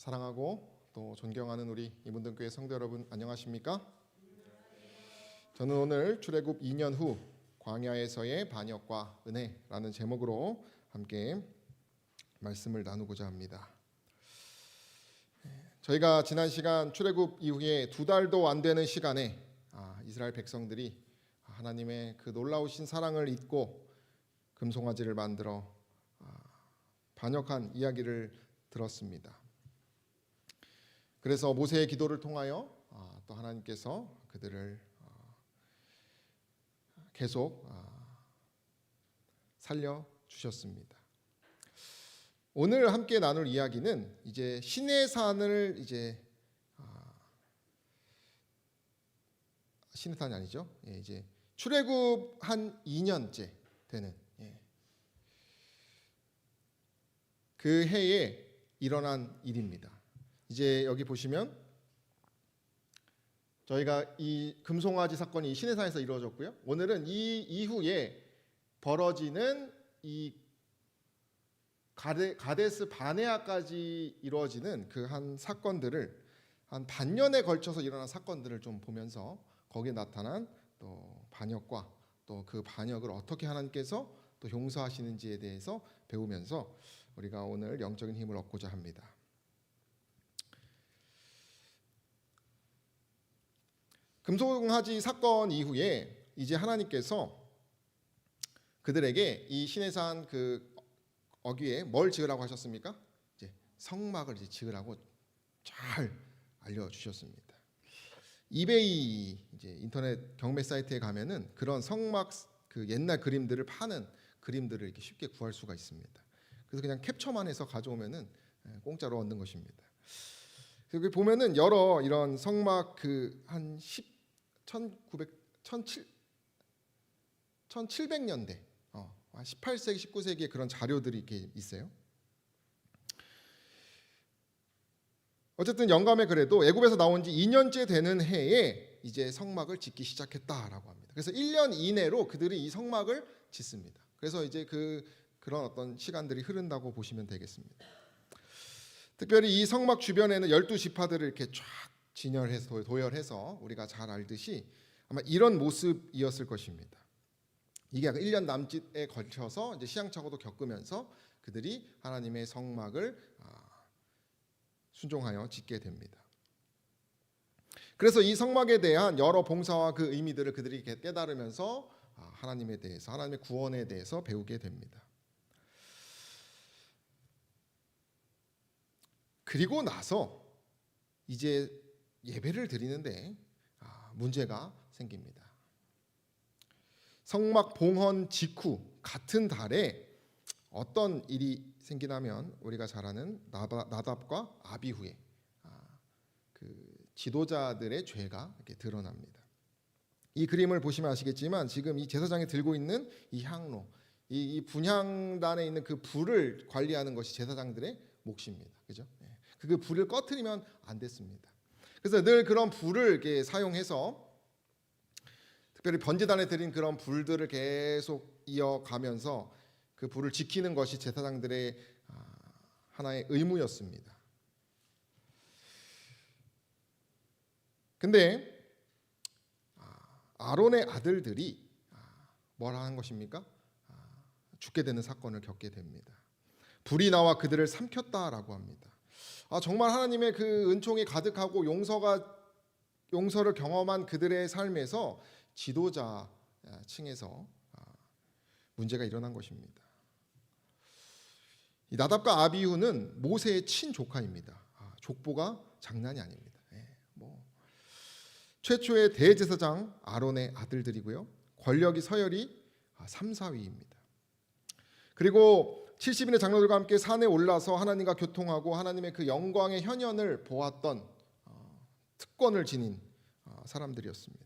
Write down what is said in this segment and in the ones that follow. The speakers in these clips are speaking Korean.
사랑하고 또 존경하는 우리 이문등교회 성도 여러분 안녕하십니까? 저는 오늘 출애굽 2년 후 광야에서의 반역과 은혜라는 제목으로 함께 말씀을 나누고자 합니다. 저희가 지난 시간 출애굽 이후에 2달도 안 되는 시간에 이스라엘 백성들이 하나님의 그 놀라우신 사랑을 잊고 금송아지를 만들어 반역한 이야기를 들었습니다. 그래서 모세의 기도를 통하여 또 하나님께서 그들을 계속 살려주셨습니다. 오늘 함께 나눌 이야기는 이제 시내산을 시내산이 아니죠. 이제 출애굽 한 2년째 되는 그 해에 일어난 일입니다. 이제 여기 보시면 저희가 이 금송아지 사건이 이 시내산에서 이루어졌고요. 오늘은 이 이후에 벌어지는 이 가데스 바네아까지 이루어지는 그 한 사건들을 한 반년에 걸쳐서 일어난 사건들을 좀 보면서 거기에 나타난 또 반역과 또 그 반역을 어떻게 하나님께서 또 용서하시는지에 대해서 배우면서 우리가 오늘 영적인 힘을 얻고자 합니다. 금송아지 사건 이후에 이제 하나님께서 그들에게 이 시내산 그 어귀에 뭘 지으라고 하셨습니까? 이제 성막을 이제 지으라고 잘 알려주셨습니다. 이베이 이제 인터넷 경매 사이트에 가면은 그런 성막 그 옛날 그림들을 파는 그림들을 이렇게 쉽게 구할 수가 있습니다. 그래서 그냥 캡처만 해서 가져오면은 공짜로 얻는 것입니다. 여기 보면은 여러 이런 성막 그 한 1700년대 18세기 19세기에 그런 자료들이 이렇게 있어요. 어쨌든 영감에 그래도 애굽에서 나온 지 2년째 되는 해에 이제 성막을 짓기 시작했다라고 합니다. 그래서 1년 이내로 그들이 이 성막을 짓습니다. 그래서 이제 그런 어떤 시간들이 흐른다고 보시면 되겠습니다. 특별히 이 성막 주변에는 12지파들을 이렇게 쫙 진열해서 도열해서 우리가 잘 알듯이 아마 이런 모습이었을 것입니다. 이게 1년 남짓에 걸쳐서 이제 시행착오도 겪으면서 그들이 하나님의 성막을 순종하여 짓게 됩니다. 그래서 이 성막에 대한 여러 봉사와 그 의미들을 그들이 깨달으면서 하나님에 대해서 하나님의 구원에 대해서 배우게 됩니다. 그리고 나서 이제 예배를 드리는데 문제가 생깁니다. 성막 봉헌 직후 같은 달에 어떤 일이 생기냐면 우리가 잘 아는 나답과 아비후의 그 지도자들의 죄가 이렇게 드러납니다. 이 그림을 보시면 아시겠지만 지금 이 제사장이 들고 있는 이 향로, 이 분향단에 있는 그 불을 관리하는 것이 제사장들의 몫입니다. 그죠? 그 불을 꺼트리면 안 됐습니다. 그래서 늘 그런 불을 이렇게 사용해서 특별히 번제단에 드린 그런 불들을 계속 이어가면서 그 불을 지키는 것이 제사장들의 하나의 의무였습니다. 근데 아론의 아들들이 뭘 하는 것입니까? 죽게 되는 사건을 겪게 됩니다. 불이 나와 그들을 삼켰다라고 합니다. 정말 하나님의 그 은총이 가득하고 용서를 경험한 그들의 삶에서 지도자 층에서 문제가 일어난 것입니다. 이 나답과 아비후는 모세의 친조카입니다. 족보가 장난이 아닙니다. 최초의 대제사장 아론의 아들들이고요. 권력이 서열이 3, 4위입니다. 그리고 70인의 장로들과 함께 산에 올라서 하나님과 교통하고 하나님의 그 영광의 현현을 보았던 특권을 지닌 사람들이었습니다.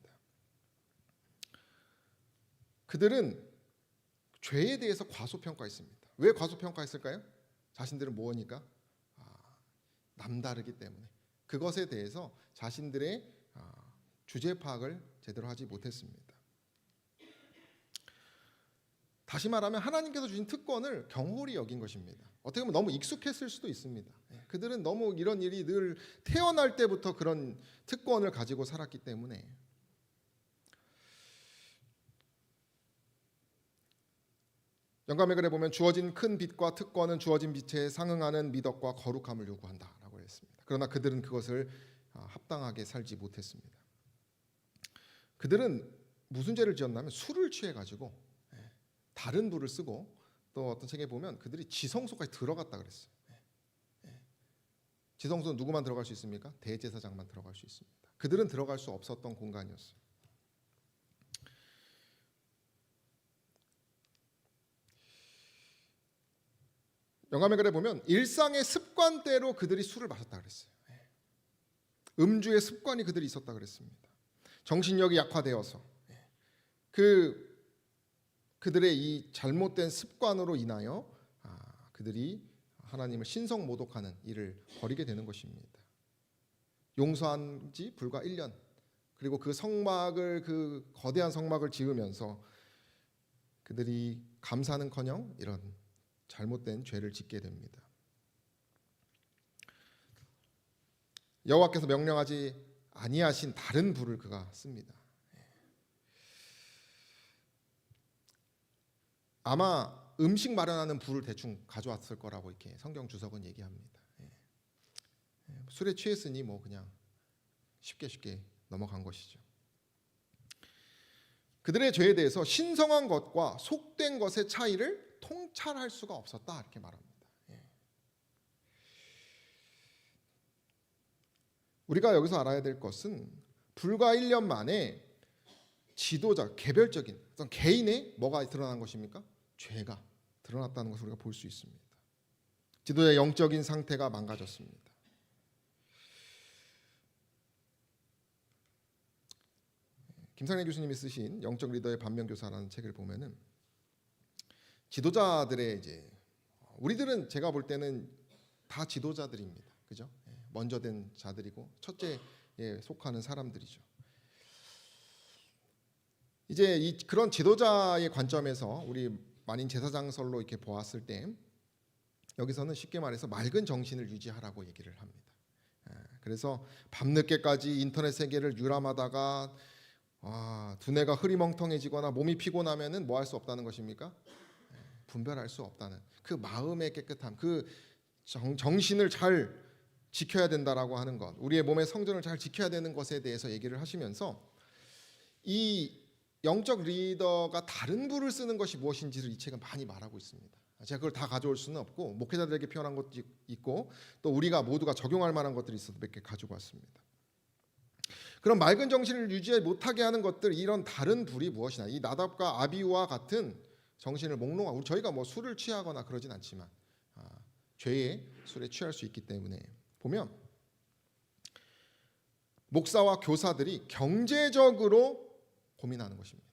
그들은 죄에 대해서 과소평가했습니다. 왜 과소평가했을까요? 자신들은 뭐니까? 남다르기 때문에. 그것에 대해서 자신들의 주제 파악을 제대로 하지 못했습니다. 다시 말하면 하나님께서 주신 특권을 경홀히 여긴 것입니다. 어떻게 보면 너무 익숙했을 수도 있습니다. 그들은 너무 이런 일이 늘 태어날 때부터 그런 특권을 가지고 살았기 때문에 영감의 글에 보면 주어진 큰 빚과 특권은 주어진 빚에 상응하는 미덕과 거룩함을 요구한다라고 했습니다. 그러나 그들은 그것을 합당하게 살지 못했습니다. 그들은 무슨 죄를 지었냐면 술을 취해가지고 다른 부를 쓰고 또 어떤 책에 보면 그들이 지성소까지 들어갔다 그랬어요. 지성소는 누구만 들어갈 수 있습니까? 대제사장만 들어갈 수 있습니다. 그들은 들어갈 수 없었던 공간이었어요. 영감의 글에 보면 일상의 습관대로 그들이 술을 마셨다 그랬어요. 음주의 습관이 그들이 있었다 그랬습니다. 정신력이 약화되어서 그들의 이 잘못된 습관으로 인하여 그들이 하나님을 신성모독하는 일을 벌이게 되는 것입니다. 용서한 지 불과 1년, 그리고 그 거대한 성막을 지으면서 그들이 감사는커녕 이런 잘못된 죄를 짓게 됩니다. 여호와께서 명령하지 아니하신 다른 불을 그가 씁니다. 아마 음식 마련하는 불을 대충 가져왔을 거라고 이렇게 성경 주석은 얘기합니다. 술에 취했으니 뭐 그냥 쉽게 넘어간 것이죠. 그들의 죄에 대해서 신성한 것과 속된 것의 차이를 통찰할 수가 없었다 이렇게 말합니다. 우리가 여기서 알아야 될 것은 불과 1년 만에 지도자, 개별적인 어떤 개인의 뭐가 드러난 것입니까? 죄가 드러났다는 것을 우리가 볼 수 있습니다. 지도자의 영적인 상태가 망가졌습니다. 김상래 교수님이 쓰신 영적 리더의 반면교사라는 책을 보면은 지도자들의 우리들은 제가 볼 때는 다 지도자들입니다. 그죠? 먼저 된 자들이고 첫째에 속하는 사람들이죠. 그런 지도자의 관점에서 우리 만인 제사장설로 이렇게 보았을 때 여기서는 쉽게 말해서 맑은 정신을 유지하라고 얘기를 합니다. 그래서 밤늦게까지 인터넷 세계를 유람하다가 두뇌가 흐리멍텅해지거나 몸이 피곤하면은 뭐 할 수 없다는 것입니까? 분별할 수 없다는 그 마음의 깨끗함, 그 정신을 잘 지켜야 된다라고 하는 것, 우리의 몸의 성전을 잘 지켜야 되는 것에 대해서 얘기를 하시면서 이 영적 리더가 다른 불을 쓰는 것이 무엇인지를 이 책은 많이 말하고 있습니다. 제가 그걸 다 가져올 수는 없고 목회자들에게 표현한 것도 있고 또 우리가 모두가 적용할 만한 것들이 있어서 몇 개 가지고 왔습니다. 그럼 맑은 정신을 유지 못하게 하는 것들, 이런 다른 불이 무엇이냐? 이 나답과 아비후와 같은 정신을 몽롱하고, 저희가 뭐 술을 취하거나 그러진 않지만 죄에 술에 취할 수 있기 때문에 보면 목사와 교사들이 경제적으로 고민하는 것입니다.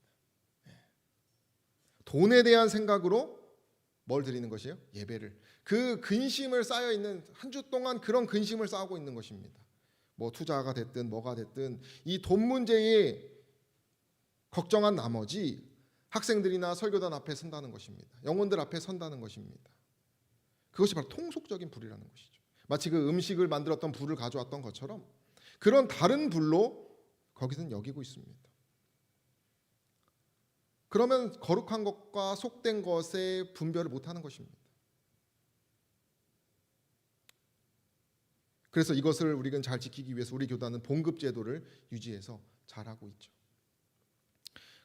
돈에 대한 생각으로 뭘 드리는 것이에요? 예배를. 그 근심을 쌓여 있는 한 주 동안 그런 근심을 쌓고 있는 것입니다. 뭐 투자가 됐든 뭐가 됐든 이 돈 문제에 걱정한 나머지 학생들이나 설교단 앞에 선다는 것입니다. 영혼들 앞에 선다는 것입니다. 그것이 바로 통속적인 불이라는 것이죠. 마치 그 음식을 만들었던 불을 가져왔던 것처럼 그런 다른 불로 거기서는 여기고 있습니다. 그러면 거룩한 것과 속된 것의 분별을 못하는 것입니다. 그래서 이것을 우리는 잘 지키기 위해서 우리 교단은 봉급 제도를 유지해서 잘하고 있죠.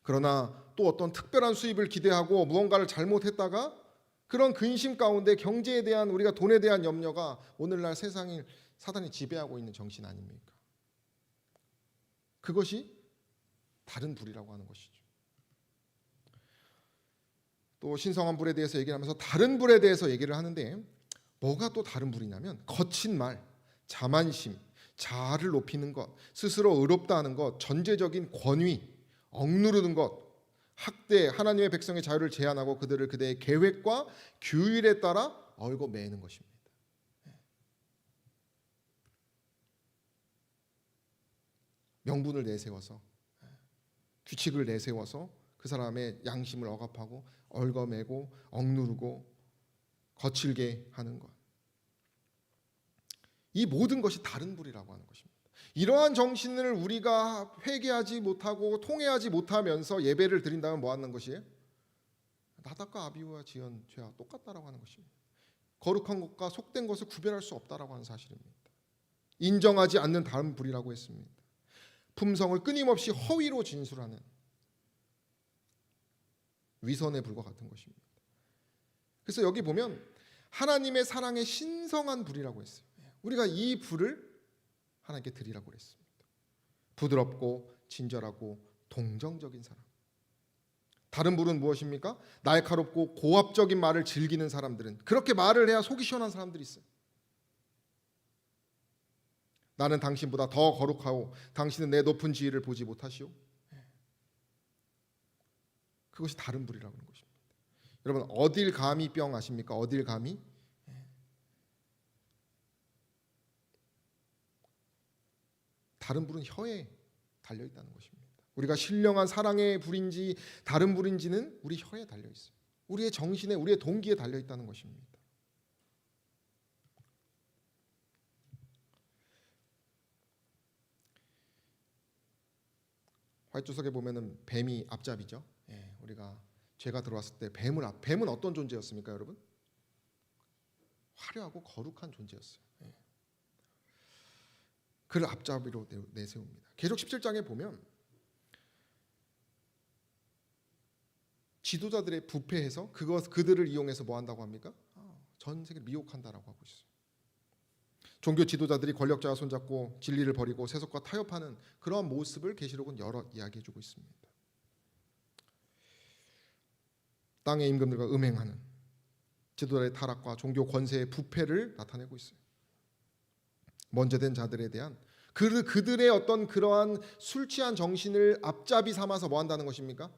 그러나 또 어떤 특별한 수입을 기대하고 무언가를 잘못했다가 그런 근심 가운데 경제에 대한, 우리가 돈에 대한 염려가 오늘날 세상을 사단이 지배하고 있는 정신 아닙니까? 그것이 다른 불이라고 하는 것이죠. 또 신성한 불에 대해서 얘기를 하면서 다른 불에 대해서 얘기를 하는데, 뭐가 또 다른 불이냐면 거친 말, 자만심, 자아를 높이는 것, 스스로 의롭다 하는 것, 전제적인 권위, 억누르는 것, 학대, 하나님의 백성의 자유를 제한하고 그들을 그대의 계획과 규율에 따라 얽어 매는 것입니다. 명분을 내세워서, 규칙을 내세워서 그 사람의 양심을 억압하고 얽어매고 억누르고 거칠게 하는 것. 이 모든 것이 다른 불이라고 하는 것입니다. 이러한 정신을 우리가 회개하지 못하고 통회하지 못하면서 예배를 드린다면 뭐 하는 것이에요? 나답과 아비후가 지은 죄와 똑같다라고 하는 것입니다. 거룩한 것과 속된 것을 구별할 수 없다라고 하는 사실입니다. 인정하지 않는 다른 불이라고 했습니다. 품성을 끊임없이 허위로 진술하는 위선의 불과 같은 것입니다. 그래서 여기 보면 하나님의 사랑의 신성한 불이라고 했어요. 우리가 이 불을 하나님께 드리라고 그랬습니다. 부드럽고 친절하고 동정적인 사람. 다른 불은 무엇입니까? 날카롭고 고압적인 말을 즐기는 사람들은, 그렇게 말을 해야 속이 시원한 사람들이 있어요. 나는 당신보다 더 거룩하오. 당신은 내 높은 지위를 보지 못하시오. 그것이 다른 불이라고 하는 것입니다. 여러분, 어딜 감히 뿅 아십니까? 어딜 감히? 다른 불은 혀에 달려 있다는 것입니다. 우리가 신령한 사랑의 불인지 다른 불인지는 우리 혀에 달려 있어요. 우리의 정신에, 우리의 동기에 달려 있다는 것입니다. 활주석에 보면은 뱀이 앞잡이죠. 우리가 죄가 들어왔을 때 뱀은 어떤 존재였습니까, 여러분? 화려하고 거룩한 존재였어요. 그를 앞잡이로 내세웁니다. 계시록 17장에 보면 지도자들의 부패해서 그들을 이용해서 뭐 한다고 합니까? 전 세계를 미혹한다라고 하고 있어요. 종교 지도자들이 권력자와 손잡고 진리를 버리고 세속과 타협하는 그러한 모습을 계시록은 여러 이야기해주고 있습니다. 땅의 임금들과 음행하는 지도자의 타락과 종교 권세의 부패를 나타내고 있어요. 먼저 된 자들에 대한 그들의 어떤 그러한 술 취한 정신을 앞잡이 삼아서 뭐 한다는 것입니까?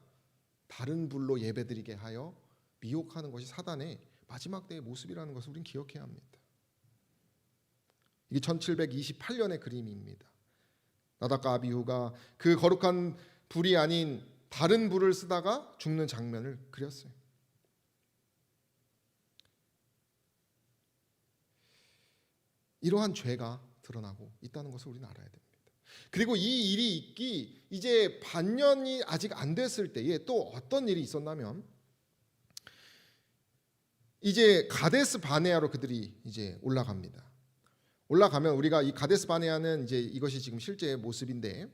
다른 불로 예배드리게 하여 미혹하는 것이 사단의 마지막 때의 모습이라는 것을 우리는 기억해야 합니다. 이게 1728년의 그림입니다. 나답과 아비후가 그 거룩한 불이 아닌 다른 불을 쓰다가 죽는 장면을 그렸어요. 이러한 죄가 드러나고 있다는 것을 우리는 알아야 됩니다. 그리고 이 일이 있기 이제 반년이 아직 안 됐을 때에 또 어떤 일이 있었냐면, 이제 가데스 바네아로 그들이 이제 올라갑니다. 올라가면 우리가 이 가데스 바네아는 이제 이것이 지금 실제 모습인데,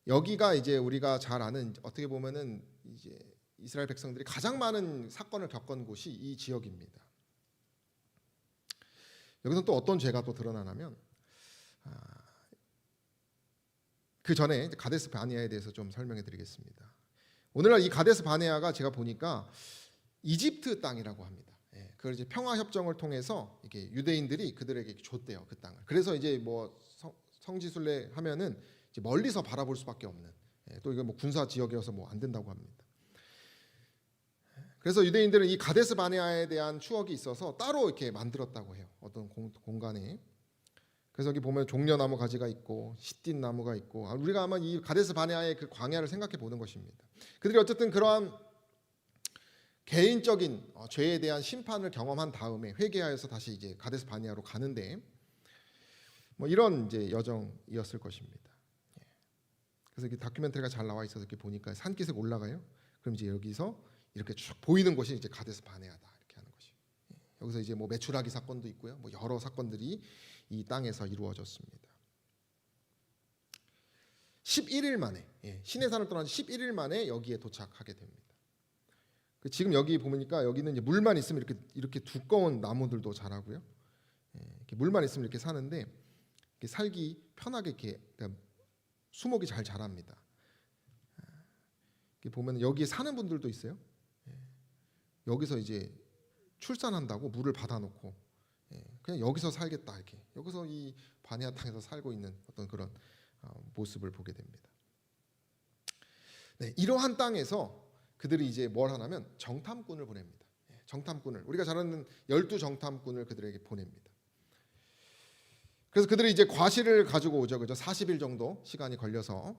여기가 이제 우리가 잘 아는, 어떻게 보면은 이제 이스라엘 백성들이 가장 많은 사건을 겪은 곳이 이 지역입니다. 여기서 또 어떤 죄가 또 드러나냐면, 그 전에 가데스 바네아에 대해서 좀 설명해 드리겠습니다. 오늘날 이 가데스 바네아가 제가 보니까 이집트 땅이라고 합니다. 그걸 이제 평화 협정을 통해서 이렇게 유대인들이 그들에게 줬대요, 그 땅을. 그래서 이제 뭐 성지순례 하면은 이제 멀리서 바라볼 수밖에 없는, 또 이거 뭐 군사 지역이어서 뭐 안 된다고 합니다. 그래서 유대인들은 이 가데스 바네아에 대한 추억이 있어서 따로 이렇게 만들었다고 해요, 어떤 공간에. 그래서 여기 보면 종려나무 가지가 있고 시띠 나무가 있고, 우리가 아마 이 가데스 바네아의 그 광야를 생각해 보는 것입니다. 그들이 어쨌든 그러한 개인적인 죄에 대한 심판을 경험한 다음에 회개하여서 다시 이제 가데스 바네아로 가는데, 뭐 이런 이제 여정이었을 것입니다. 그래서 이렇게 다큐멘터리가 잘 나와 있어서 이렇게 보니까 산기슭 올라가요. 그럼 이제 여기서 이렇게 쭉 보이는 것이 이제 가데스 바네아다, 이렇게 하는 것이. 여기서 이제 뭐 메추라기 사건도 있고요, 뭐 여러 사건들이 이 땅에서 이루어졌습니다. 11일 만에, 시내산을 떠난 11일 만에 여기에 도착하게 됩니다. 지금 여기 보니까 여기는 이제 물만 있으면 이렇게 두꺼운 나무들도 자라고요. 이렇게 물만 있으면 이렇게 사는데, 이렇게 살기 편하게 이렇게 그러니까 수목이 잘 자랍니다. 이렇게 보면 여기에 사는 분들도 있어요. 여기서 이제 출산한다고 물을 받아놓고 그냥 여기서 살겠다, 이렇게 여기서 이 바네아 땅에서 살고 있는 어떤 그런 모습을 보게 됩니다. 이러한 땅에서 그들이 이제 뭘 하냐면 정탐꾼을 보냅니다. 정탐꾼을, 우리가 잘 아는 12정탐꾼을 그들에게 보냅니다. 그래서 그들이 이제 과실을 가지고 오죠, 그죠? 40일 정도 시간이 걸려서.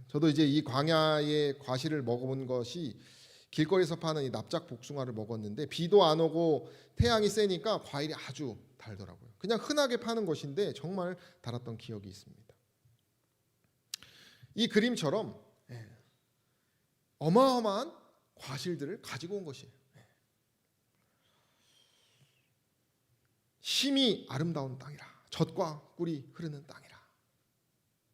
저도 이제 이 광야의 과실을 먹어본 것이 길거리에서 파는 이 납작 복숭아를 먹었는데 비도 안 오고 태양이 세니까 과일이 아주 달더라고요. 그냥 흔하게 파는 것인데 정말 달았던 기억이 있습니다. 이 그림처럼 어마어마한 과실들을 가지고 온 것이에요. 심이 아름다운 땅이라, 젖과 꿀이 흐르는 땅이라.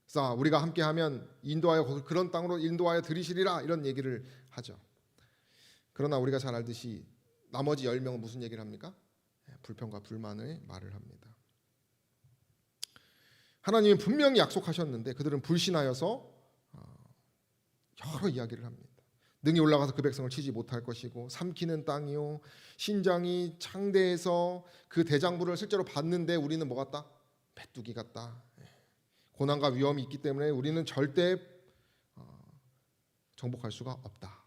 그래서 우리가 함께하면 인도하여 그런 땅으로 인도하여 들이시리라 이런 얘기를 하죠. 그러나 우리가 잘 알듯이 나머지 10명은 무슨 얘기를 합니까? 불평과 불만의 말을 합니다. 하나님은 분명히 약속하셨는데 그들은 불신하여서 여러 이야기를 합니다. 능히 올라가서 그 백성을 치지 못할 것이고 삼키는 땅이요 신장이 창대해서 그 대장부를 실제로 봤는데 우리는 뭐 같다? 메뚜기 같다. 고난과 위험이 있기 때문에 우리는 절대 정복할 수가 없다.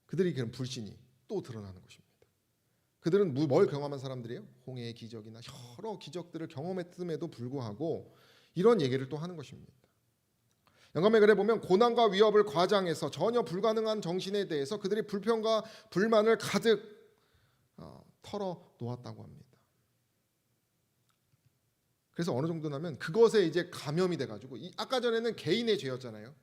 그들이 그런 불신이 또 드러나는 것입니다. 그들은 뭘 경험한 사람들이에요? 홍해의 기적이나 여러 기적들을 경험했음에도 불구하고 이런 얘기를 또 하는 것입니다. 영감의 글에 보면 고난과 위협을 과장해서 전혀 불가능한 정신에 대해서 그들이 불평과 불만을 가득 털어 놓았다고 합니다. 그래서 어느 정도냐면 그것에 이제 감염이 돼가지고 아까 전에는 개인의 죄였잖아요.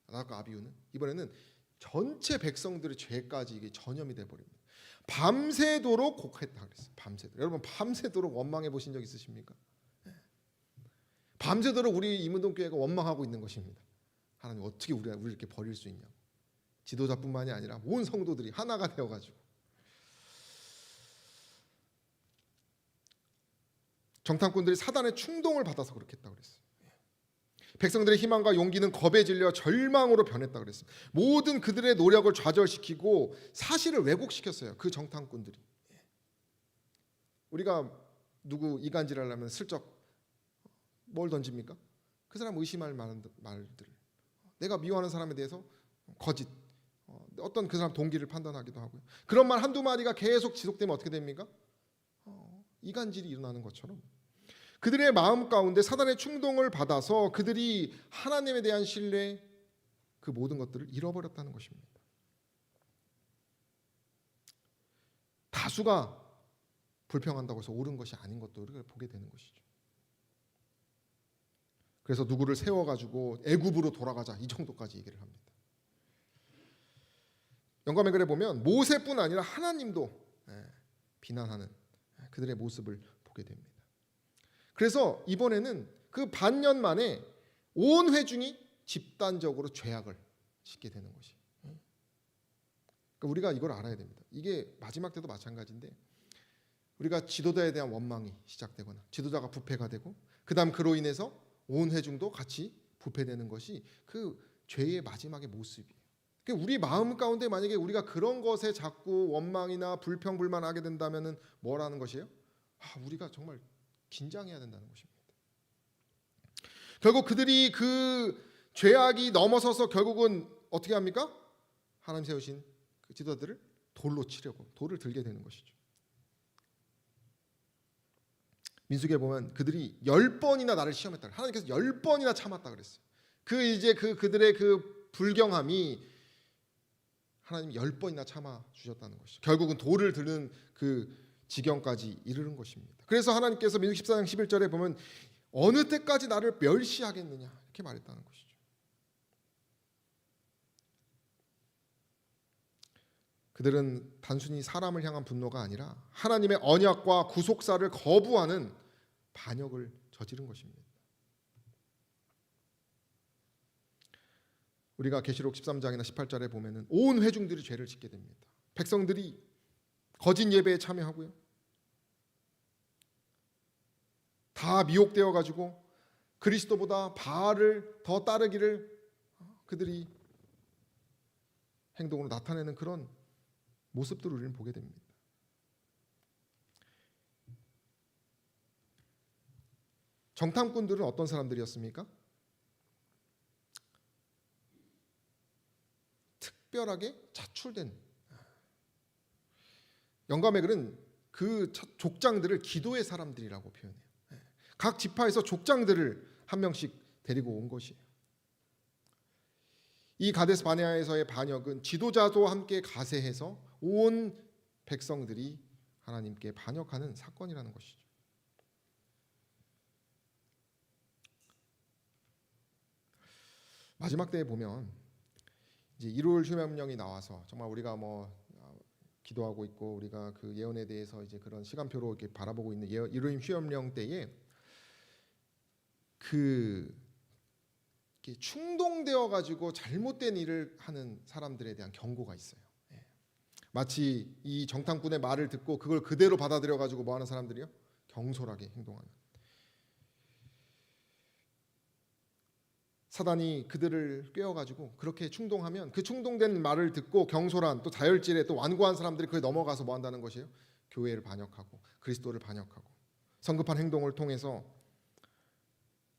나답과 아비후는 이번에는 전체 백성들의 죄까지 이게 전염이 돼버립니다. 밤새도록 곡했다 그랬어요. 밤새도록. 여러분 밤새도록 원망해 보신 적 있으십니까? 밤새도록 우리 이문동교회가 원망하고 있는 것입니다. 하나님 어떻게 우리를 이렇게 버릴 수 있냐고. 지도자뿐만이 아니라 온 성도들이 하나가 되어가지고 정탐꾼들이 사단의 충동을 받아서 그렇게 했다고 그랬어요. 백성들의 희망과 용기는 겁에 질려 절망으로 변했다 그랬어요. 모든 그들의 노력을 좌절시키고 사실을 왜곡시켰어요. 그 정탐꾼들이. 우리가 누구 이간질하려면 슬쩍 뭘 던집니까? 그 사람 의심할 만한 말들. 내가 미워하는 사람에 대해서 거짓. 어떤 그 사람 동기를 판단하기도 하고요. 그런 말 한두 마디가 계속 지속되면 어떻게 됩니까? 이간질이 일어나는 것처럼 그들의 마음 가운데 사단의 충동을 받아서 그들이 하나님에 대한 신뢰 그 모든 것들을 잃어버렸다는 것입니다. 다수가 불평한다고 해서 옳은 것이 아닌 것도 우리가 보게 되는 것이죠. 그래서 누구를 세워가지고 애굽으로 돌아가자 이 정도까지 얘기를 합니다. 영감의 글에 보면 모세뿐 아니라 하나님도 비난하는 그들의 모습을 보게 됩니다. 그래서 이번에는 그 반년 만에 온 회중이 집단적으로 죄악을 짓게 되는 것이. 그러니까 우리가 이걸 알아야 됩니다. 이게 마지막 때도 마찬가지인데 우리가 지도자에 대한 원망이 시작되거나 지도자가 부패가 되고 그다음 그로 인해서 온 회중도 같이 부패되는 것이 그 죄의 마지막의 모습이에요. 그러니까 우리 마음 가운데 만약에 우리가 그런 것에 자꾸 원망이나 불평불만하게 된다면은 뭐라는 것이에요? 우리가 정말 긴장해야 된다는 것입니다. 결국 그들이 그 죄악이 넘어서서 결국은 어떻게 합니까? 하나님 세우신 그 지도자들을 돌로 치려고 돌을 들게 되는 것이죠. 민수기에 보면 그들이 10번이나 나를 시험했다. 하나님께서 10번이나 참았다 그랬어요. 그들의 그 불경함이 하나님 10번이나 참아 주셨다는 것이죠. 결국은 돌을 드는 그 지경까지 이르는 것입니다. 그래서 하나님께서 민수기 14장 11절에 보면 어느 때까지 나를 멸시하겠느냐 이렇게 말했다는 것이죠. 그들은 단순히 사람을 향한 분노가 아니라 하나님의 언약과 구속사를 거부하는 반역을 저지른 것입니다. 우리가 계시록 13장이나 18절에 보면은 온 회중들이 죄를 짓게 됩니다. 백성들이 거짓 예배에 참여하고요. 다 미혹되어 가지고 그리스도보다 바알을 더 따르기를 그들이 행동으로 나타내는 그런 모습들을 우리는 보게 됩니다. 정탐꾼들은 어떤 사람들이었습니까? 특별하게 차출된 영감의 글은 그 족장들을 기도의 사람들이라고 표현해요. 각 지파에서 족장들을 한 명씩 데리고 온 것이에요. 이 가데스 바네아에서의 반역은 지도자도 함께 가세해서 온 백성들이 하나님께 반역하는 사건이라는 것이죠. 마지막 때에 보면 이제 일요일 휴명령이 나와서 정말 우리가 기도하고 있고 우리가 그 예언에 대해서 이제 그런 시간표로 이렇게 바라보고 있는 일요일 휴명령 때에 이렇게 충동되어 가지고 잘못된 일을 하는 사람들에 대한 경고가 있어요. 마치 이 정탐꾼의 말을 듣고 그걸 그대로 받아들여 가지고 뭐 하는 사람들이요? 경솔하게 행동하는. 사단이 그들을 꿰어가지고 그렇게 충동하면 그 충동된 말을 듣고 경솔한 또 다혈질의 또 완고한 사람들이 그에 넘어가서 뭐 한다는 것이에요? 교회를 반역하고 그리스도를 반역하고 성급한 행동을 통해서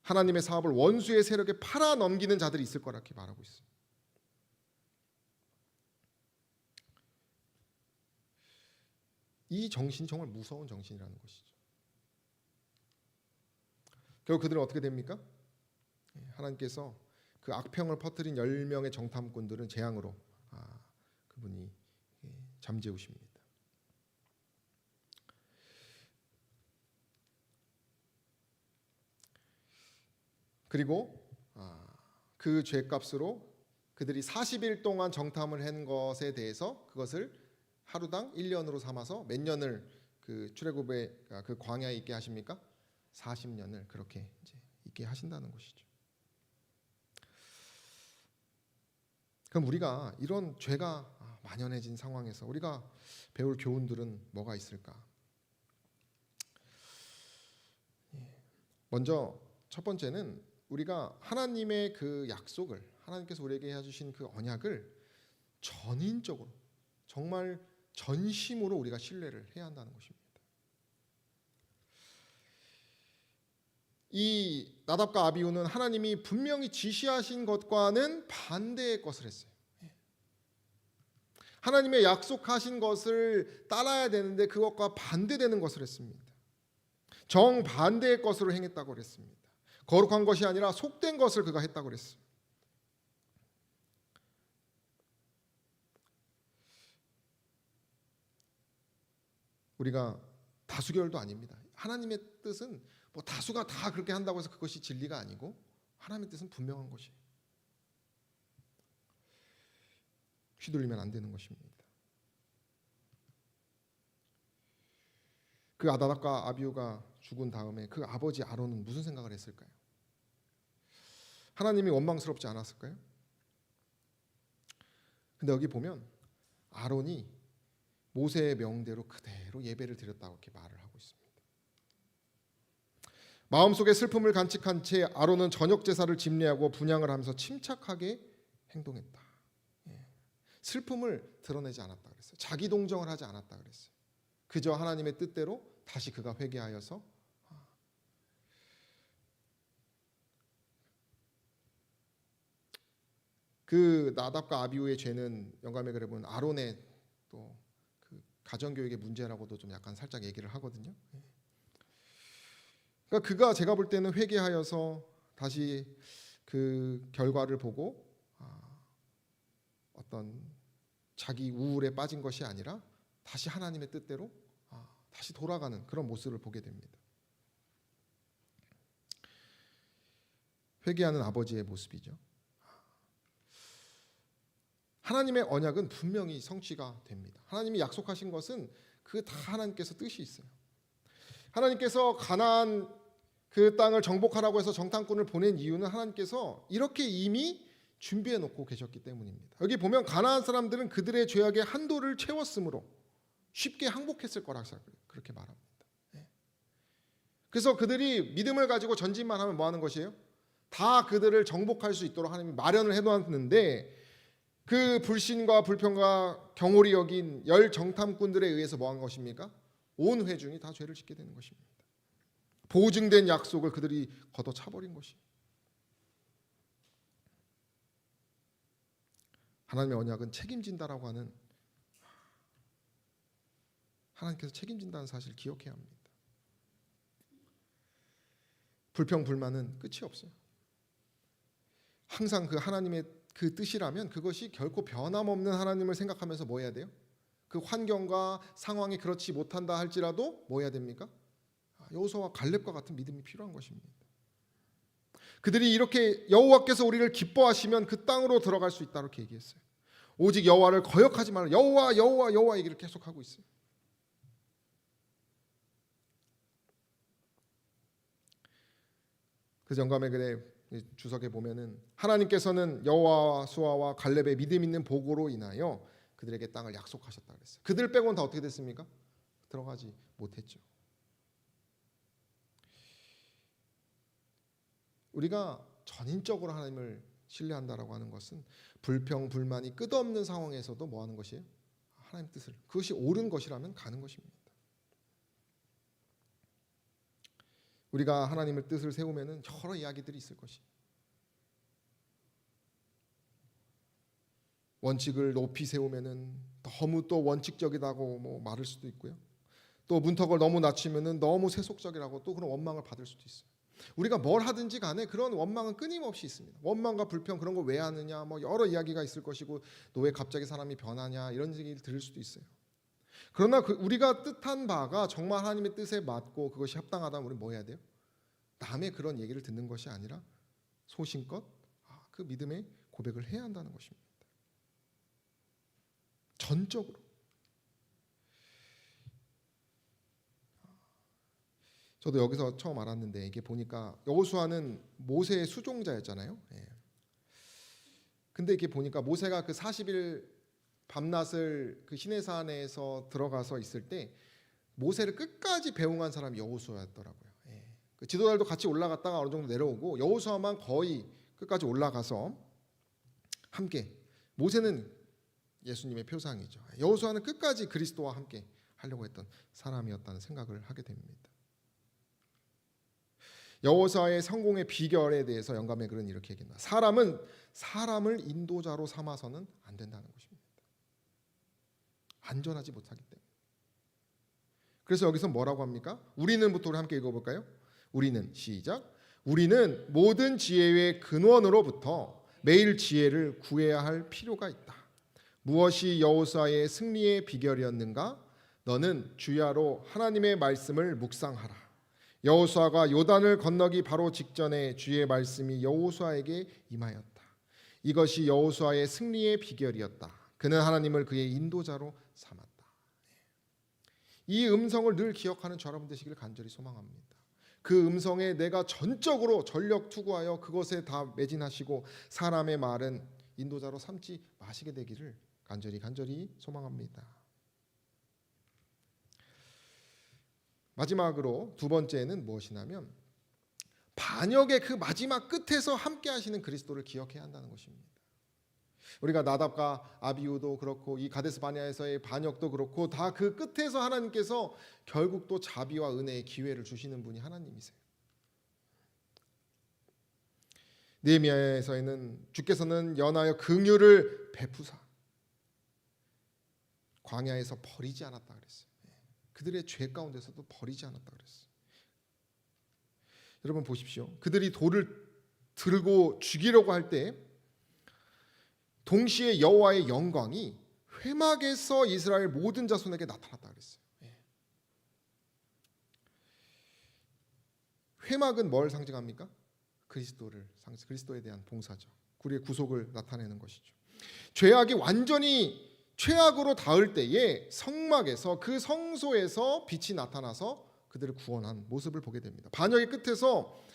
하나님의 사업을 원수의 세력에 팔아 넘기는 자들이 있을 거라 이렇게 말하고 있어요. 이 정신이 정말 무서운 정신이라는 것이죠. 결국 그들은 어떻게 됩니까? 하나님께서 그 악평을 퍼뜨린 10명의 정탐꾼들은 재앙으로 그분이 잠재우십니다. 그리고 그 죄값으로 그들이 40일 동안 정탐을 한 것에 대해서 그것을 하루당 1년으로 삼아서 몇 년을 그 출애굽의 그 광야에 있게 하십니까? 40년을 그렇게 이제 있게 하신다는 것이죠. 그럼 우리가 이런 죄가 만연해진 상황에서 우리가 배울 교훈들은 뭐가 있을까? 먼저 첫 번째는 우리가 하나님의 그 약속을 하나님께서 우리에게 해주신 그 언약을 전인적으로 정말 전심으로 우리가 신뢰를 해야 한다는 것입니다. 이 나답과 아비후는 하나님이 분명히 지시하신 것과는 반대의 것을 했어요. 하나님의 약속하신 것을 따라야 되는데 그것과 반대되는 것을 했습니다. 정반대의 것으로 행했다고 그랬습니다. 거룩한 것이 아니라 속된 것을 그가 했다고 그랬어요. 우리가 다수결도 아닙니다. 하나님의 뜻은 뭐 다수가 다 그렇게 한다고 해서 그것이 진리가 아니고 하나님의 뜻은 분명한 것이에요. 휘둘리면 안 되는 것입니다. 그 나답과 아비후가 죽은 다음에 그 아버지 아론은 무슨 생각을 했을까요? 하나님이 원망스럽지 않았을까요? 근데 여기 보면 아론이 모세의 명대로 그대로 예배를 드렸다고 이렇게 말을 하고 있습니다. 마음속에 슬픔을 간직한 채 아론은 저녁 제사를 집례하고 분향을 하면서 침착하게 행동했다. 슬픔을 드러내지 않았다 그랬어요. 자기 동정을 하지 않았다 그랬어요. 그저 하나님의 뜻대로 다시 그가 회개하여서 그 나답과 아비후의 죄는 영감의 글에 보면 아론의 또 그 가정교육의 문제라고도 좀 약간 살짝 얘기를 하거든요. 그러니까 그가 제가 볼 때는 회개하여서 다시 그 결과를 보고 어떤 자기 우울에 빠진 것이 아니라 다시 하나님의 뜻대로 다시 돌아가는 그런 모습을 보게 됩니다. 회개하는 아버지의 모습이죠. 하나님의 언약은 분명히 성취가 됩니다. 하나님이 약속하신 것은 그 다 하나님께서 뜻이 있어요. 하나님께서 가나안 그 땅을 정복하라고 해서 정탐꾼을 보낸 이유는 하나님께서 이렇게 이미 준비해 놓고 계셨기 때문입니다. 여기 보면 가나안 사람들은 그들의 죄악의 한도를 채웠으므로 쉽게 항복했을 거라고 그렇게 말합니다. 그래서 그들이 믿음을 가지고 전진만 하면 뭐 하는 것이에요? 다 그들을 정복할 수 있도록 하나님이 마련을 해놓았는데 그 불신과 불평과 경홀히 여긴 10 정탐꾼들에 의해서 뭐 한 것입니까? 온 회중이 다 죄를 짓게 되는 것입니다. 보증된 약속을 그들이 걷어차버린 것이. 하나님의 언약은 책임진다라고 하는, 하나님께서 책임진다는 사실을 기억해야 합니다. 불평 불만은 끝이 없어요. 항상 그 하나님의 그 뜻이라면 그것이 결코 변함없는 하나님을 생각하면서 뭐 해야 돼요? 그 환경과 상황이 그렇지 못한다 할지라도 뭐 해야 됩니까? 여호수아와 갈렙과 같은 믿음이 필요한 것입니다. 그들이 이렇게 여호와께서 우리를 기뻐하시면 그 땅으로 들어갈 수 있다 이렇게 얘기했어요. 오직 여호와를 거역하지 말라. 여호와 여호와 여호와 얘기를 계속하고 있어요. 그 영감의 글에 주석에 보면은 하나님께서는 여호수아와 갈렙의 믿음 있는 보고로 인하여 그들에게 땅을 약속하셨다 그랬어요. 그들 빼고는 다 어떻게 됐습니까? 들어가지 못했죠. 우리가 전인적으로 하나님을 신뢰한다라고 하는 것은 불평 불만이 끝없는 상황에서도 뭐 하는 것이에요? 하나님 뜻을, 그것이 옳은 것이라면 가는 것입니다. 우리가 하나님의 뜻을 세우면은 여러 이야기들이 있을 것이. 원칙을 높이 세우면은 너무 또 원칙적이다고 뭐 말할 수도 있고요. 또 문턱을 너무 낮추면은 너무 세속적이라고 또 그런 원망을 받을 수도 있어요. 우리가 뭘 하든지 간에 그런 원망은 끊임없이 있습니다. 원망과 불평 그런 거 왜 하느냐 뭐 여러 이야기가 있을 것이고 또 왜 갑자기 사람이 변하냐 이런 얘기를 들을 수도 있어요. 그러나 우리가 뜻한 바가 정말 하나님의 뜻에 맞고 그것이 합당하다면 우리는 뭐 해야 돼요? 남의 그런 얘기를 듣는 것이 아니라 소신껏 그 믿음의 고백을 해야 한다는 것입니다. 전적으로. 저도 여기서 처음 알았는데 이게 보니까 여호수아는 모세의 수종자였잖아요. 근데 이렇게 보니까 모세가 그 40일 밤낮을 그 시내산에서 들어가서 있을 때 모세를 끝까지 배웅한 사람이 여호수아였더라고요. 그 지도자들도 같이 올라갔다가 어느 정도 내려오고 여호수아만 거의 끝까지 올라가서 함께. 모세는 예수님의 표상이죠. 여호수아는 끝까지 그리스도와 함께 하려고 했던 사람이었다는 생각을 하게 됩니다. 여호수아의 성공의 비결에 대해서 영감의 글은 이렇게 얘기합니다. 사람은 사람을 인도자로 삼아서는 안 된다는 것입니다. 안전하지 못하기 때문에. 그래서 여기서 뭐라고 합니까? 우리는부터 우리 함께 읽어볼까요? 우리는 시작. 우리는 모든 지혜의 근원으로부터 매일 지혜를 구해야 할 필요가 있다. 무엇이 여호수아의 승리의 비결이었는가? 너는 주야로 하나님의 말씀을 묵상하라. 여호수아가 요단을 건너기 바로 직전에 주의 말씀이 여호수아에게 임하였다. 이것이 여호수아의 승리의 비결이었다. 그는 하나님을 그의 인도자로 삼았다. 이 음성을 늘 기억하는 저 여러분 되시기를 간절히 소망합니다. 그 음성에 내가 전적으로 전력 투구하여 그것에 다 매진하시고 사람의 말은 인도자로 삼지 마시게 되기를 간절히 소망합니다. 마지막으로 두 번째는 무엇이냐면 반역의 그 마지막 끝에서 함께 하시는 그리스도를 기억해야 한다는 것입니다. 우리가 나답과 아비후도 그렇고 이 가데스 바네아에서의 반역도 그렇고 다 그 끝에서 하나님께서 결국 또 자비와 은혜의 기회를 주시는 분이 하나님이세요. 느헤미야에서는 주께서는 연하여 긍휼을 베푸사 광야에서 버리지 않았다 그랬어요. 그들의 죄 가운데서도 버리지 않았다 그랬어요. 여러분 보십시오. 그들이 돌을 들고 죽이려고 할 때 동시에 여호와의 영광이 회막에서 이스라엘 모든 자손에게 나타났다 그랬어요. 회막은 뭘 상징합니까? 그리스도에 대한 봉사죠. 우리의 구속을 나타내는 것이죠. 죄악이 완전히 최악으로 닿을 때에 성막에서 그 성소에서 빛이 나타나서 그들을 구원한 모습을 보게 됩니다. 반역의 끝에서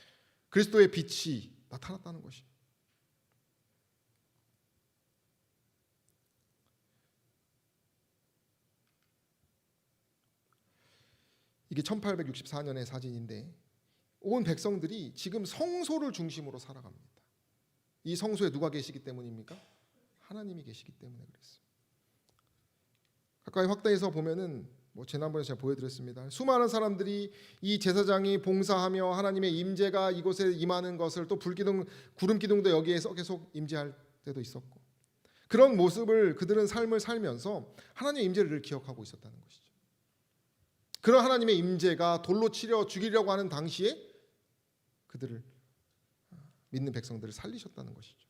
그리스도의 빛이 나타났다는 것이. 이게 1864년의 사진인데 온 백성들이 지금 성소를 중심으로 살아갑니다. 이 성소에 누가 계시기 때문입니까? 하나님이 계시기 때문에 그랬어요. 가까이 확대해서 보면은 지난번에 제가 보여드렸습니다. 수많은 사람들이 이 제사장이 봉사하며 하나님의 임재가 이곳에 임하는 것을 또 불기둥, 구름 기둥도 여기에서 계속 임재할 때도 있었고 그런 모습을 그들은 삶을 살면서 하나님의 임재를 늘 기억하고 있었다는 것이죠. 그런 하나님의 임재가 돌로 치려 죽이려고 하는 당시에 그들을 믿는 백성들을 살리셨다는 것이죠.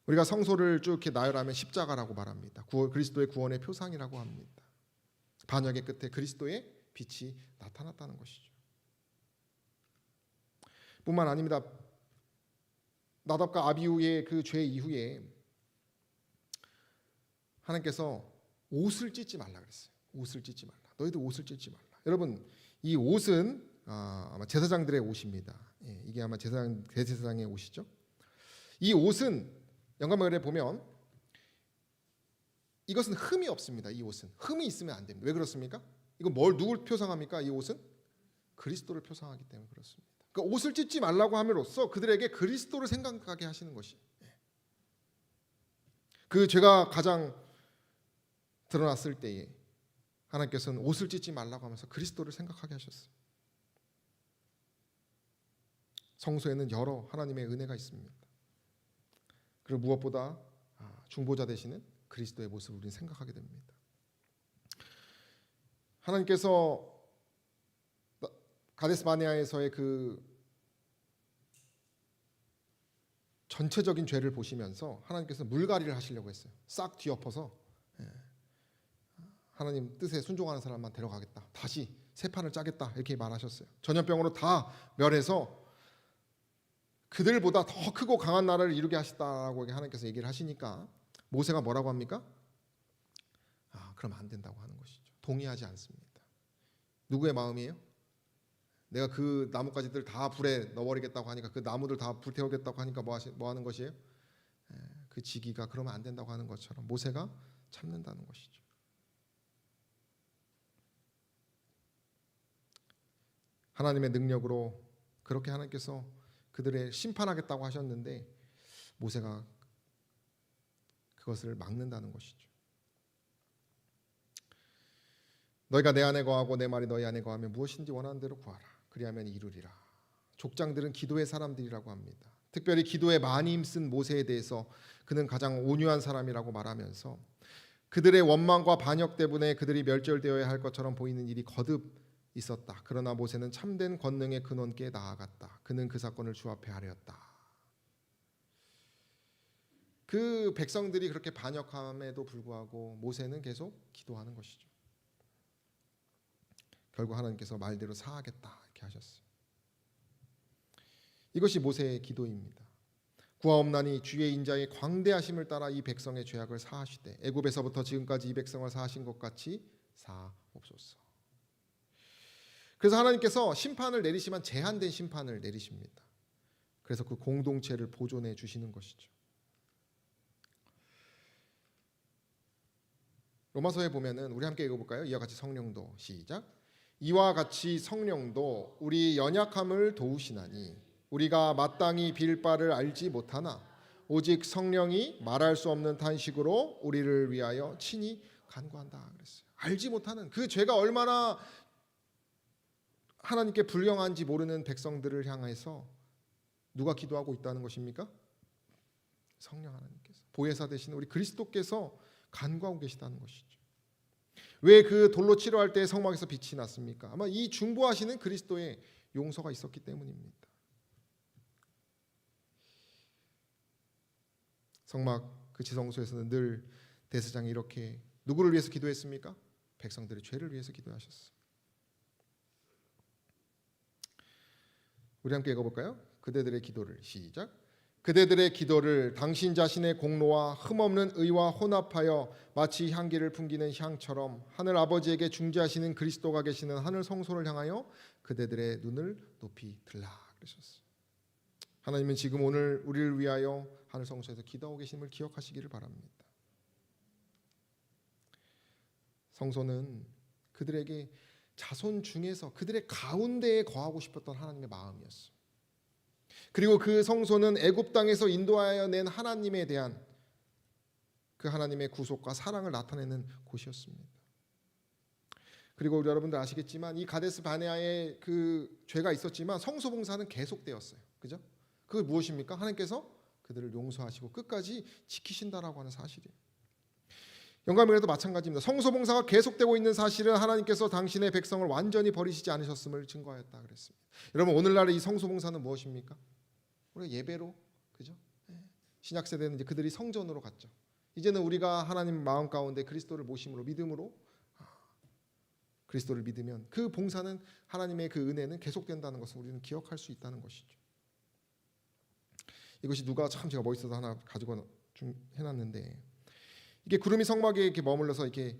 우리가 성소를 쭉 이렇게 나열하면 십자가라고 말합니다. 그리스도의 구원의 표상이라고 합니다. 반역의 끝에 그리스도의 빛이 나타났다는 것이죠. 뿐만 아닙니다. 나답과 아비후의 그 죄 이후에 하나님께서 옷을 찢지 말라 그랬어요. 옷을 찢지 말라. 너희들 옷을 찢지 말라. 여러분, 이 옷은 아마 제사장들의 옷입니다. 이게 아마 대제사장의 옷이죠. 이 옷은 영감마을에 보면 이것은 흠이 없습니다. 이 옷은 흠이 있으면 안 됩니다. 왜 그렇습니까? 이건 누굴 표상합니까? 이 옷은 그리스도를 표상하기 때문에 그렇습니다. 그러니까 옷을 찢지 말라고 함으로써 그들에게 그리스도를 생각하게 하시는 것이, 그 죄가 가장 드러났을 때에 하나님께서는 옷을 찢지 말라고 하면서 그리스도를 생각하게 하셨어요. 성소에는 여러 하나님의 은혜가 있습니다. 그리고 무엇보다 중보자 되시는 그리스도의 모습을 우리는 생각하게 됩니다. 하나님께서 가데스 바네아에서의 그 전체적인 죄를 보시면서 하나님께서 물갈이를 하시려고 했어요. 싹 뒤엎어서 하나님 뜻에 순종하는 사람만 데려가겠다. 다시 새 판을 짜겠다. 이렇게 말하셨어요. 전염병으로 다 멸해서 그들보다 더 크고 강한 나라를 이루게 하시다라고 하나님께서 얘기를 하시니까 모세가 뭐라고 합니까? 그럼 안 된다고 하는 것이죠. 동의하지 않습니다. 누구의 마음이에요? 내가 그 나뭇가지들 다 불에 넣어버리겠다고 하니까, 그 나무들 다 불태우겠다고 하니까 뭐 하는 것이에요? 그 지기가 그러면 안 된다고 하는 것처럼 모세가 참는다는 것이죠. 하나님의 능력으로 그렇게 하나님께서 그들의 심판하겠다고 하셨는데 모세가 그것을 막는다는 것이죠. 너희가 내 안에 거하고 내 말이 너희 안에 거하면 무엇인지 원하는 대로 구하라. 그리하면 이루리라. 족장들은 기도의 사람들이라고 합니다. 특별히 기도에 많이 힘쓴 모세에 대해서 그는 가장 온유한 사람이라고 말하면서 그들의 원망과 반역 때문에 그들이 멸절되어야 할 것처럼 보이는 일이 거듭 있었다. 그러나 모세는 참된 권능의 근원께 나아갔다. 그는 그 사건을 주 앞에 하려였다. 그 백성들이 그렇게 반역함에도 불구하고 모세는 계속 기도하는 것이죠. 결국 하나님께서 말대로 사하겠다 이렇게 하셨어요. 이것이 모세의 기도입니다. 구하옵나니 주의 인자의 광대하심을 따라 이 백성의 죄악을 사하시되 애굽에서부터 지금까지 이 백성을 사하신 것 같이 사옵소서. 그래서 하나님께서 심판을 내리시면 제한된 심판을 내리십니다. 그래서 그 공동체를 보존해 주시는 것이죠. 로마서에 보면은 우리 함께 읽어볼까요? 이와 같이 성령도 시작. 이와 같이 성령도 우리 연약함을 도우시나니 우리가 마땅히 빌 바를 알지 못하나 오직 성령이 말할 수 없는 탄식으로 우리를 위하여 친히 간구한다 그랬어요. 알지 못하는 그 죄가 얼마나 하나님께 불경한지 모르는 백성들을 향해서 누가 기도하고 있다는 것입니까? 성령 하나님께서, 보혜사 되신 우리 그리스도께서 간구하고 계시다는 것이죠. 왜 그 돌로 치료할 때 성막에서 빛이 났습니까? 아마 이 중보하시는 그리스도의 용서가 있었기 때문입니다. 성막 그 지성소에서는 늘 대제사장이 이렇게 누구를 위해서 기도했습니까? 백성들의 죄를 위해서 기도하셨어요. 우리 함께 읽어볼까요? 그대들의 기도를 시작. 그대들의 기도를 당신 자신의 공로와 흠없는 의와 혼합하여 마치 향기를 풍기는 향처럼 하늘 아버지에게 중재하시는 그리스도가 계시는 하늘 성소를 향하여 그대들의 눈을 높이 들라 그러셨어요. 하나님은 지금 오늘 우리를 위하여 하늘 성소에서 기도하고 계심을 기억하시기를 바랍니다. 성소는 그들에게 자손 중에서 그들의 가운데에 거하고 싶었던 하나님의 마음이었어요. 그리고 그 성소는 애굽 땅에서 인도하여 낸 하나님에 대한 그 하나님의 구속과 사랑을 나타내는 곳이었습니다. 그리고 우리 여러분들 아시겠지만 이 가데스 바네아에 그 죄가 있었지만 성소 봉사는 계속되었어요. 그죠? 그게 무엇입니까? 하나님께서 그들을 용서하시고 끝까지 지키신다라고 하는 사실이에요. 영감이라도 마찬가지입니다. 성소 봉사가 계속되고 있는 사실은 하나님께서 당신의 백성을 완전히 버리시지 않으셨음을 증거하였다 그랬습니다. 여러분 오늘날의 이 성소 봉사는 무엇입니까? 우리가 예배로, 그죠? 신약 세대는 이제 그들이 성전으로 갔죠. 이제는 우리가 하나님 마음 가운데 그리스도를 모심으로 믿음으로 그리스도를 믿으면 그 봉사는 하나님의 그 은혜는 계속된다는 것을 우리는 기억할 수 있다는 것이죠. 이것이 누가 참 제가 멋있어서 하나 가지고 좀 해놨는데 이게 구름이 성막에 이렇게 머물러서 이렇게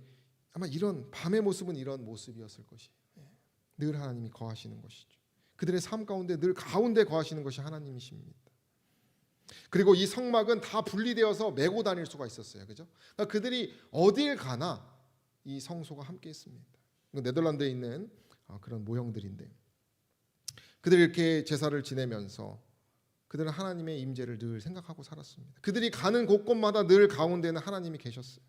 아마 이런 밤의 모습은 이런 모습이었을 것이 늘 하나님이 거하시는 것이죠. 그들의 삶 가운데 늘 가운데 거하시는 것이 하나님이십니다. 그리고 이 성막은 다 분리되어서 메고 다닐 수가 있었어요. 그죠? 그러니까 그들이 어딜 가나 이 성소가 함께 있습니다. 네덜란드에 있는 그런 모형들인데 그들이 이렇게 제사를 지내면서 그들은 하나님의 임재를 늘 생각하고 살았습니다. 그들이 가는 곳곳마다 늘 가운데는 하나님이 계셨어요.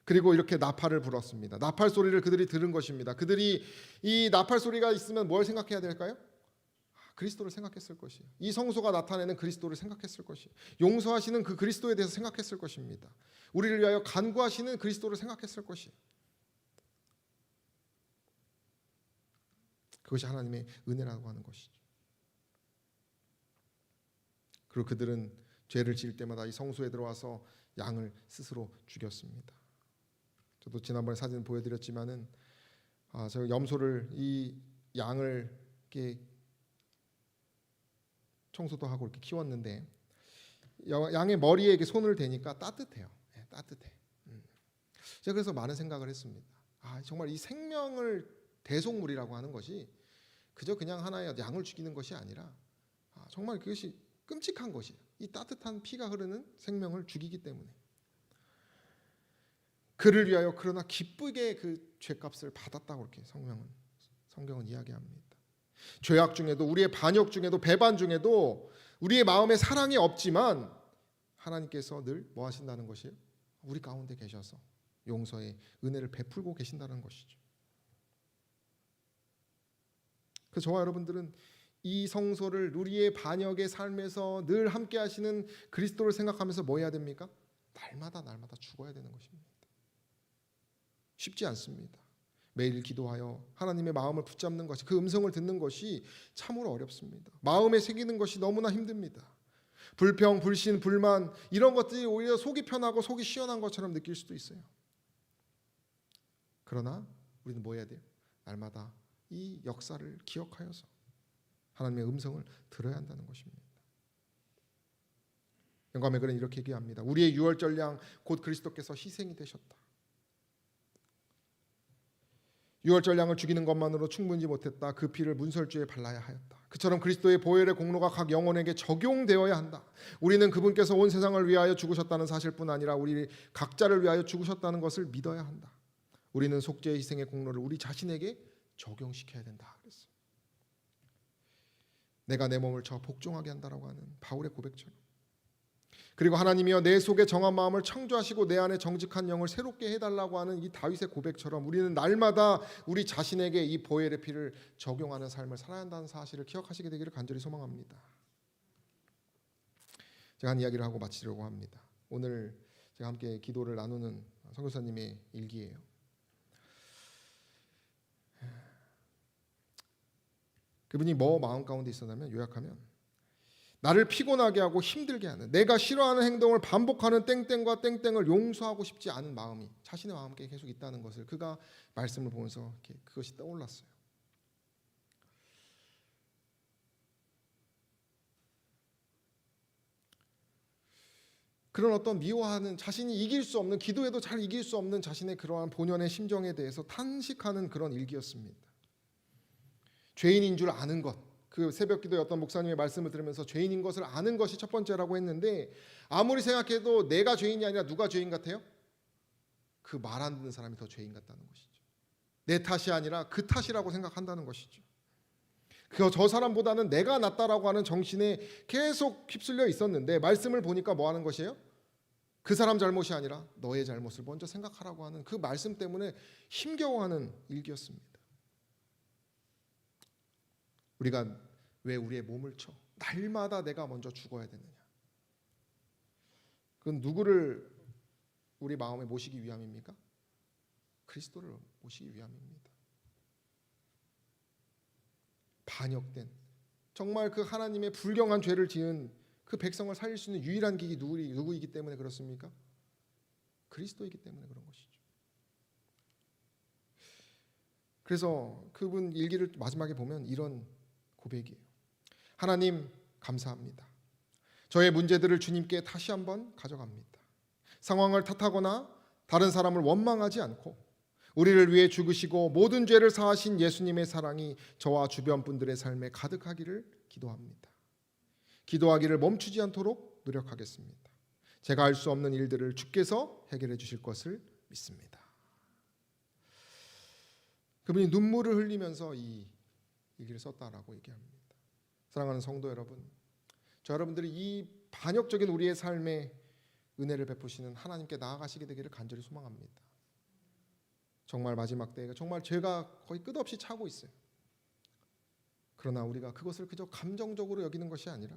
그리고 이렇게 나팔을 불었습니다. 나팔 소리를 그들이 들은 것입니다. 그들이 이 나팔 소리가 있으면 뭘 생각해야 될까요? 그리스도를 생각했을 것이에요. 이 성소가 나타내는 그리스도를 생각했을 것이에요. 용서하시는 그 그리스도에 대해서 생각했을 것입니다. 우리를 위하여 간구하시는 그리스도를 생각했을 것이에요. 그것이 하나님의 은혜라고 하는 것이죠. 그리고 그들은 죄를 지을 때마다 이 성소에 들어와서 양을 스스로 죽였습니다. 저도 지난번에 사진 보여드렸지만은 제가 염소를 이 양을 이렇게 청소도 하고 이렇게 키웠는데 양의 머리에 이렇게 손을 대니까 따뜻해요. 네, 따뜻해. 제가 그래서 많은 생각을 했습니다. 정말 이 생명을 대속물이라고 하는 것이 그저 그냥 하나의 양을 죽이는 것이 아니라 정말 그것이 끔찍한 것이에요. 이 따뜻한 피가 흐르는 생명을 죽이기 때문에 그를 위하여 그러나 기쁘게 그 죄값을 받았다고 이렇게 성경은 이야기합니다. 죄악 중에도 우리의 반역 중에도 배반 중에도 우리의 마음에 사랑이 없지만 하나님께서 늘 뭐 하신다는 것이에요? 우리 가운데 계셔서 용서의 은혜를 베풀고 계신다는 것이죠. 그래서 저와 여러분들은 이 성소를 우리의 반역의 삶에서 늘 함께 하시는 그리스도를 생각하면서 뭐 해야 됩니까? 날마다 죽어야 되는 것입니다. 쉽지 않습니다. 매일 기도하여 하나님의 마음을 붙잡는 것이 그 음성을 듣는 것이 참으로 어렵습니다. 마음에 새기는 것이 너무나 힘듭니다. 불평, 불신, 불만 이런 것들이 오히려 속이 편하고 속이 시원한 것처럼 느낄 수도 있어요. 그러나 우리는 뭐 해야 돼요? 날마다 이 역사를 기억하여서 하나님의 음성을 들어야 한다는 것입니다. 영감의 글은 이렇게 얘기합니다. 우리의 유월절 양 곧 그리스도께서 희생이 되셨다. 유월절 양을 죽이는 것만으로 충분히 못했다. 그 피를 문설주에 발라야 하였다. 그처럼 그리스도의 보혈의 공로가 각 영혼에게 적용되어야 한다. 우리는 그분께서 온 세상을 위하여 죽으셨다는 사실뿐 아니라 우리 각자를 위하여 죽으셨다는 것을 믿어야 한다. 우리는 속죄의 희생의 공로를 우리 자신에게 적용시켜야 된다. 그랬어요. 내가 내 몸을 저 복종하게 한다라고 하는 바울의 고백처럼. 그리고 하나님이여 내 속에 정한 마음을 창조하시고 내 안에 정직한 영을 새롭게 해달라고 하는 이 다윗의 고백처럼 우리는 날마다 우리 자신에게 이 보혈의 피를 적용하는 삶을 살아야 한다는 사실을 기억하시게 되기를 간절히 소망합니다. 제가 한 이야기를 하고 마치려고 합니다. 오늘 제가 함께 기도를 나누는 선교사님의 일기예요. 그분이 뭐 마음 가운데 있었냐면 요약하면 나를 피곤하게 하고 힘들게 하는 내가 싫어하는 행동을 반복하는 땡땡과 땡땡을 용서하고 싶지 않은 마음이 자신의 마음에 계속 있다는 것을 그가 말씀을 보면서 이렇게 그것이 떠올랐어요. 그런 어떤 미워하는 자신이 이길 수 없는 기도해도 잘 이길 수 없는 자신의 그러한 본연의 심정에 대해서 탄식하는 그런 일기였습니다. 죄인인 줄 아는 것. 그 새벽기도의 어떤 목사님의 말씀을 들으면서 죄인인 것을 아는 것이 첫 번째라고 했는데 아무리 생각해도 내가 죄인이 아니라 누가 죄인 같아요? 그 말 안 듣는 사람이 더 죄인 같다는 것이죠. 내 탓이 아니라 그 탓이라고 생각한다는 것이죠. 저 사람보다는 내가 낫다라고 하는 정신에 계속 휩쓸려 있었는데 말씀을 보니까 뭐 하는 것이에요? 그 사람 잘못이 아니라 너의 잘못을 먼저 생각하라고 하는 그 말씀 때문에 힘겨워하는 일기였습니다. 우리가 왜 우리의 몸을 쳐? 날마다 내가 먼저 죽어야 되느냐? 그건 누구를 우리 마음에 모시기 위함입니까? 그리스도를 모시기 위함입니다. 반역된 정말 그 하나님의 불경한 죄를 지은 그 백성을 살릴 수 있는 유일한 길이 누구이기 때문에 그렇습니까? 그리스도이기 때문에 그런 것이죠. 그래서 그분 일기를 마지막에 보면 이런 고백이에요. 하나님 감사합니다. 저의 문제들을 주님께 다시 한번 가져갑니다. 상황을 탓하거나 다른 사람을 원망하지 않고 우리를 위해 죽으시고 모든 죄를 사하신 예수님의 사랑이 저와 주변 분들의 삶에 가득하기를 기도합니다. 기도하기를 멈추지 않도록 노력하겠습니다. 제가 할 수 없는 일들을 주께서 해결해 주실 것을 믿습니다. 그분이 눈물을 흘리면서 이 얘기를 썼다라고 얘기합니다. 사랑하는 성도 여러분, 저 여러분들이 이 반역적인 우리의 삶에 은혜를 베푸시는 하나님께 나아가시게 되기를 간절히 소망합니다. 정말 마지막 때가 정말 죄가 거의 끝없이 차고 있어요. 그러나 우리가 그것을 그저 감정적으로 여기는 것이 아니라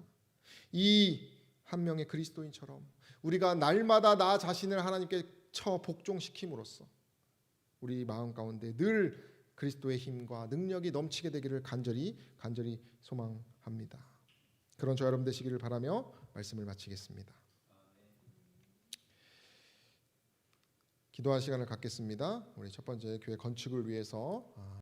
이 한 명의 그리스도인처럼 우리가 날마다 나 자신을 하나님께 처 복종시킴으로써 우리 마음 가운데 늘 그리스도의 힘과 능력이 넘치게 되기를 간절히 소망합니다. 그런 저 여러분 되시기를 바라며 말씀을 마치겠습니다. 기도할 시간을 갖겠습니다. 우리 첫 번째 교회 건축을 위해서